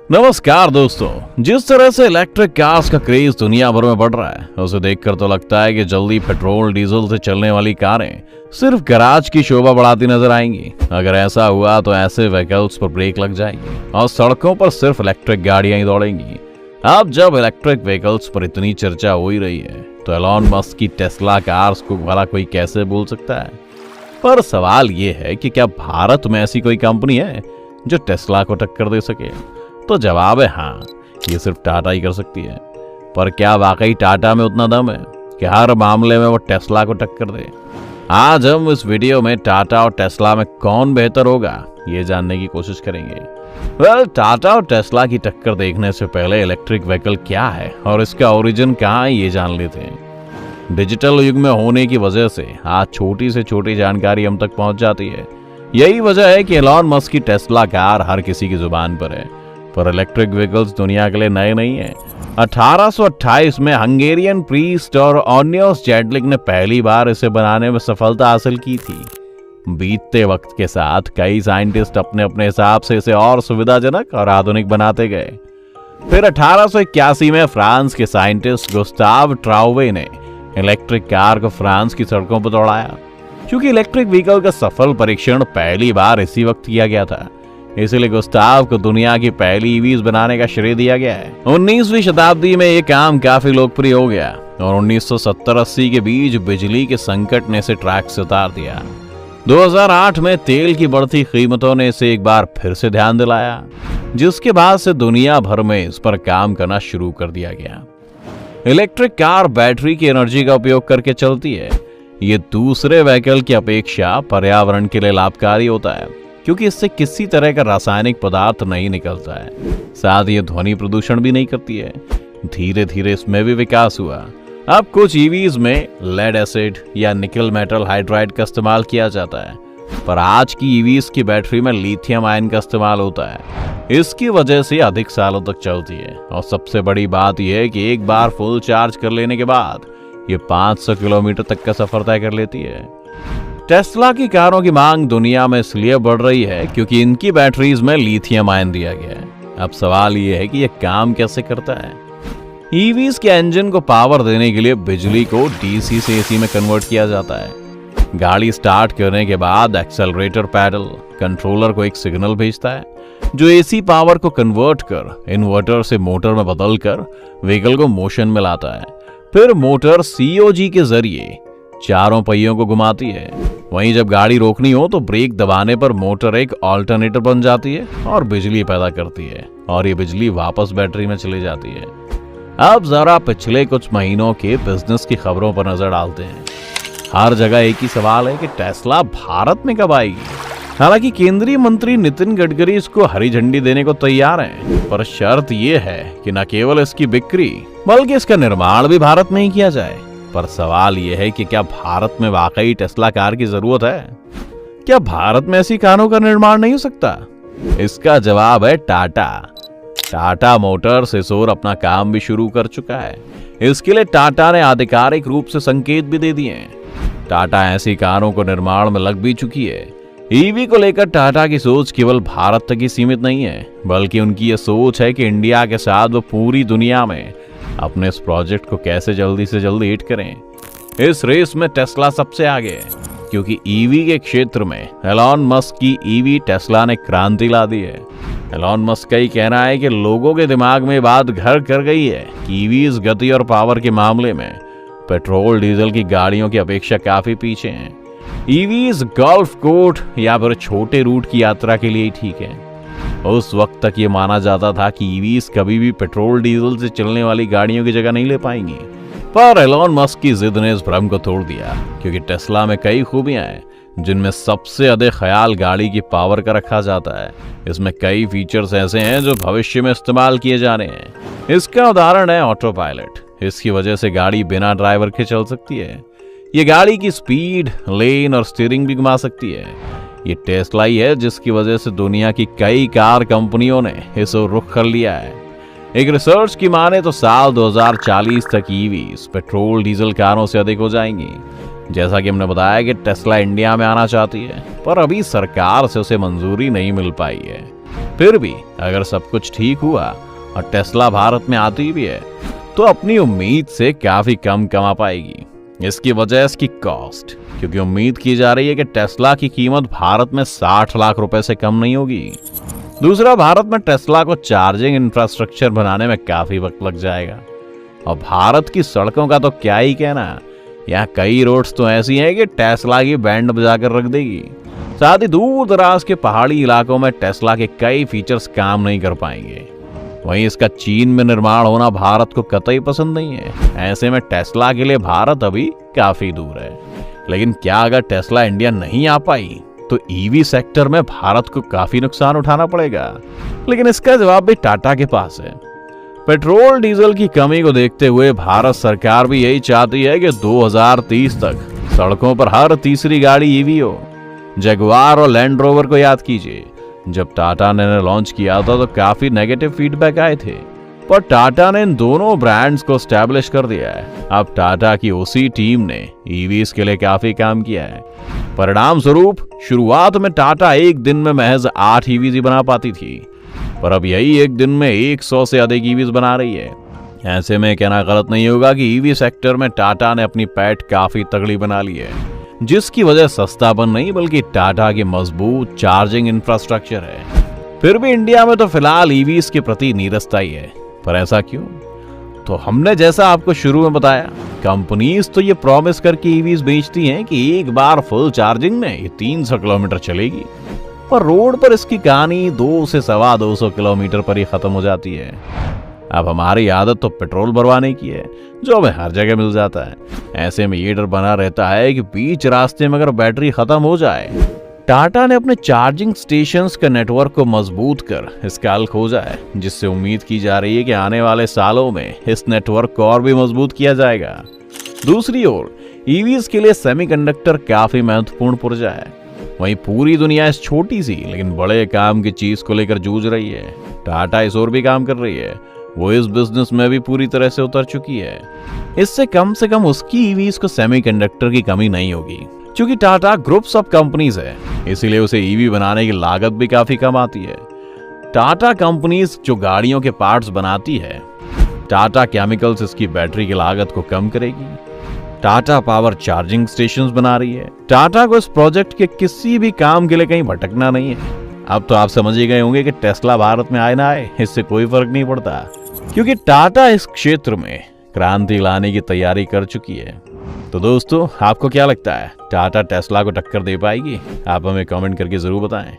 नमस्कार दोस्तों। जिस तरह से इलेक्ट्रिक कार्स का क्रेज दुनिया भर में बढ़ रहा है, उसे देखकर तो लगता है कि जल्दी पेट्रोल डीजल से चलने वाली कारें सिर्फ गैराज की शोभा बढ़ाती नजर आएंगी। अगर ऐसा हुआ तो ऐसे व्हीकल्स पर ब्रेक लग जाएंगी और सड़कों पर सिर्फ इलेक्ट्रिक गाड़ियां ही दौड़ेंगी। अब जब इलेक्ट्रिक व्हीकल्स पर इतनी चर्चा हो ही रही है तो एलॉन मस्क की टेस्ला कार्स को भला कोई कैसे भूल सकता है। पर सवाल ये है कि क्या भारत में ऐसी कोई कंपनी है जो टेस्ला को टक्कर दे सके? तो जवाब है हाँ, ये सिर्फ टाटा ही कर सकती है। पर क्या वाकई टाटा में उतना दम है कि हर मामले में वो टेस्ला को टक्कर दे? आज हम इस वीडियो में टाटा और टेस्ला में कौन बेहतर होगा ये जानने की कोशिश करेंगे। टाटा और टेस्ला की टक्कर देखने से पहले इलेक्ट्रिक व्हीकल क्या है और इसका ओरिजिन कहाँ है ये जान लेते हैं। डिजिटल युग में होने की वजह से आज छोटी से छोटी जानकारी हम तक पहुंच जाती है। यही वजह है कि एलॉन मस्क की टेस्ला कार हर किसी की जुबान पर है। पर इलेक्ट्रिक व्हीकल्स दुनिया के लिए नए नहीं है। 1828 में हंगेरियन प्रीस्ट और ऑनियोस जैडलिक ने पहली बार इसे बनाने में सफलता हासिल की थी। बीतते वक्त के साथ कई साइंटिस्ट अपने अपने हिसाब से इसे और सुविधाजनक और आधुनिक बनाते गए। फिर 1881 में फ्रांस के साइंटिस्ट गुस्ताव ट्राउवे ने इलेक्ट्रिक कार को फ्रांस की सड़कों पर दौड़ाया। क्योंकि इलेक्ट्रिक व्हीकल का सफल परीक्षण पहली बार इसी वक्त किया गया था, इसलिए गुस्ताव को दुनिया की पहली ईवीज बनाने का श्रेय दिया गया है। 19वीं शताब्दी में यह काम काफी लोकप्रिय हो गया और 1970-80 के बीच बिजली के संकट ने इसे ट्रैक से उतार दिया। 2008 में तेल की बढ़ती कीमतों ने इसे एक बार फिर से ध्यान दिलाया, जिसके बाद से दुनिया भर में इस पर काम करना शुरू कर दिया गया। इलेक्ट्रिक कार बैटरी की एनर्जी का उपयोग करके चलती है। ये दूसरे व्हीकल की अपेक्षा पर्यावरण के लिए लाभकारी होता है, क्योंकि इससे किसी तरह का रासायनिक पदार्थ नहीं निकलता है। साथ ये ध्वनि प्रदूषण भी नहीं करती है। धीरे धीरे इसमें भी विकास हुआ। अब कुछ ईवीज में लेड एसिड या निकल मेटल हाइड्राइड का इस्तेमाल किया जाता है, पर आज की ईवीज की बैटरी में लिथियम आयन का इस्तेमाल होता है। इसकी वजह से अधिक सालों तक चलती है और सबसे बड़ी बात यह है कि एक बार फुल चार्ज कर लेने के बाद ये 500 किलोमीटर तक का सफर तय कर लेती है। टेस्ला की कारों की मांग दुनिया में इसलिए बढ़ रही है क्योंकि इनकी बैटरीज में लिथियम आयन दिया गया है। अब सवाल ये है कि यह काम कैसे करता है। ईवीज के इंजन को पावर देने के लिए बिजली को डीसी से एसी में कन्वर्ट किया जाता है। गाड़ी स्टार्ट करने के बाद एक्सेलरेटर पैडल कंट्रोलर को एक सिग्नल भेजता है, जो एसी पावर को कन्वर्ट कर इन्वर्टर से मोटर में बदलकर व्हीकल को मोशन में लाता है। फिर मोटर सीओजी के जरिए चारों पहियों को घुमाती है। वहीं जब गाड़ी रोकनी हो तो ब्रेक दबाने पर मोटर एक ऑल्टरनेटर बन जाती है और बिजली पैदा करती है, और ये बिजली वापस बैटरी में चली जाती है। अब जरा पिछले कुछ महीनों के बिजनेस की खबरों पर नजर डालते हैं। हर जगह एक ही सवाल है कि टेस्ला भारत में कब आएगी। हालांकि केंद्रीय मंत्री नितिन गडकरी इसको हरी झंडी देने को तैयार हैं, पर शर्त यह है कि न केवल इसकी बिक्री बल्कि इसका निर्माण भी भारत में ही किया जाए। पर सवाल यह है कि क्या भारत में वाकई टेस्ला कार की जरूरत है? क्या भारत में ऐसी कारों का निर्माण नहीं हो सकता? इसका जवाब है टाटा। टाटा मोटर्स इस ओर अपना काम भी शुरू कर चुका है। इसके लिए टाटा ने आधिकारिक रूप से संकेत भी दे दिए हैं। टाटा ऐसी कारों को निर्माण में लग भी चुकी है। ईवी को लेकर टाटा की सोच केवल भारत तक ही सीमित नहीं है, बल्कि उनकी यह सोच है कि इंडिया के साथ वो पूरी दुनिया में अपने इस प्रोजेक्ट को कैसे जल्दी से जल्दी हिट करें। इस रेस में टेस्ला सबसे आगे है, क्योंकि ईवी के क्षेत्र में एलॉन मस्क की ईवी टेस्ला ने क्रांति ला दी है। एलॉन मस्क का ही कहना है कि लोगों के दिमाग में बात घर कर गई है कि ईवीज गति और पावर के मामले में पेट्रोल डीजल की गाड़ियों की अपेक्षा काफी पीछे हैं। ईवीज गोल्फ कोर्स या फिर छोटे रूट की यात्रा के लिए ही ठीक है। उस वक्त तक ये माना जाता था कि ईवीज कभी भी पेट्रोल डीजल से चलने वाली गाड़ियों की जगह नहीं ले पाएंगी। पर एलॉन मस्क की जिद ने इस भ्रम को तोड़ दिया, क्योंकि टेस्ला में कई खूबियां हैं जिनमें सबसे अधिक ख्याल गाड़ी की पावर का रखा जाता है। इसमें कई फीचर्स ऐसे हैं जो भविष्य में इस्तेमाल किए जाने हैं। इसका उदाहरण है ऑटो पायलट। इसकी वजह से गाड़ी बिना ड्राइवर के चल सकती है। ये गाड़ी की स्पीड, लेन और स्टीयरिंग भी घुमा सकती है। ये टेस्ला ही है जिसकी वजह से दुनिया की कई कार कंपनियों ने इसे रुख कर लिया है। एक रिसर्च की माने तो साल 2040 तक ईवीज पेट्रोल डीजल कारों से अधिक हो जाएंगी। जैसा कि हमने बताया कि टेस्ला इंडिया में आना चाहती है, पर अभी सरकार से उसे मंजूरी नहीं मिल पाई है। फिर भी अगर सब कुछ ठीक हुआ और टेस्ला भारत में आती भी है तो अपनी उम्मीद से काफी कम कमा पाएगी। इसकी वजह इसकी कॉस्ट, क्योंकि उम्मीद की जा रही है कि टेस्ला की कीमत भारत में 60 लाख रुपए से कम नहीं होगी। दूसरा, भारत में टेस्ला को चार्जिंग इंफ्रास्ट्रक्चर बनाने में काफी वक्त लग जाएगा और भारत की सड़कों का तो क्या ही कहना, यहाँ कई रोड्स तो ऐसी हैं कि टेस्ला की बैंड बजाकर रख देगी। साथ ही दूर दराज के पहाड़ी इलाकों में टेस्ला के कई फीचर्स काम नहीं कर पाएंगे। वहीं इसका चीन में निर्माण होना भारत को कतई पसंद नहीं है। ऐसे में टेस्ला के लिए भारत अभी काफी दूर है। लेकिन क्या अगर टेस्ला इंडिया नहीं आ पाई तो ईवी सेक्टर में भारत को काफी नुकसान उठाना पड़ेगा। लेकिन इसका जवाब भी टाटा के पास है। पेट्रोल डीजल की कमी को देखते हुए भारत सरकार भी यही चाहती है कि 2030 तक सड़कों पर हर तीसरी गाड़ी ईवी हो। जगुआर और लैंड रोवर को याद कीजिए, जब टाटा ने लॉन्च किया था तो काफी नेगेटिव फीडबैक आए थे, पर टाटा ने इन दोनों ब्रांड्स को स्टैब्लिश कर दिया है। अब टाटा की उसी टीम ने ईवीज के लिए काफी काम किया है। परिणाम स्वरूप शुरुआत में टाटा एक दिन में महज 8 ईवीज ही बना पाती थी, पर अब यही एक दिन में 100 से अधिक ईवीज बना रही है। ऐसे में कहना गलत नहीं होगा कि ईवी सेक्टर में टाटा ने अपनी पैठ काफी तगड़ी बना ली है, जिसकी वजह सस्तापन नहीं बल्कि टाटा की मजबूत चार्जिंग इंफ्रास्ट्रक्चर है। फिर भी इंडिया में तो फिलहाल ईवीज के प्रति नीरसता ही है। पर ऐसा क्यों? तो हमने जैसा आपको शुरू में बताया, कंपनीज तो ये प्रॉमिस करके ईवीज बेचती हैं कि एक बार फुल चार्जिंग में ये 300 किलोमीटर चलेगी, पर रोड पर इसकी कहानी 200 से 250 किलोमीटर पर ही खत्म हो जाती है। अब हमारी आदत तो पेट्रोल भरवाने की है, जो हमें हर जगह मिल जाता है। ऐसे में ये डर बना रहता है कि बीच रास्ते में अगर बैटरी खत्म हो जाए। टाटा ने अपने चार्जिंग स्टेशंस के नेटवर्क को मजबूत कर इसका हल खोजा है, जिससे उम्मीद की जा रही है कि आने वाले सालों में इस नेटवर्क को और भी मजबूत किया जाएगा। दूसरी ओर ईवीज के लिए सेमीकंडक्टर काफी महत्वपूर्ण पुर्जा है। वहीं पूरी दुनिया इस छोटी सी लेकिन बड़े काम की चीज को लेकर जूझ रही है। टाटा इस ओर भी काम कर रही है। वो इस बिजनेस में भी पूरी तरह से उतर चुकी है। इससे कम से कम उसकी ईवीज को सेमीकंडक्टर की कमी नहीं होगी। क्योंकि टाटा ग्रुप्स ऑफ कंपनीज है, इसीलिए उसे ईवी बनाने की लागत भी काफी कम आती है। टाटा कंपनीज जो गाड़ियों के पार्ट्स बनाती है, टाटा केमिकल्स इसकी बैटरी की लागत को कम करेगी। टाटा पावर चार्जिंग स्टेशंस बना रही है। टाटा को इस प्रोजेक्ट के किसी भी काम के लिए कहीं भटकना नहीं है। अब तो आप समझ ही गए होंगे कि टेस्ला भारत में आए ना आए, इससे कोई फर्क नहीं पड़ता, क्योंकि टाटा इस क्षेत्र में क्रांति लाने की तैयारी कर चुकी है। तो दोस्तों, आपको क्या लगता है, टाटा टेस्ला को टक्कर दे पाएगी? आप हमें कमेंट करके जरूर बताएं।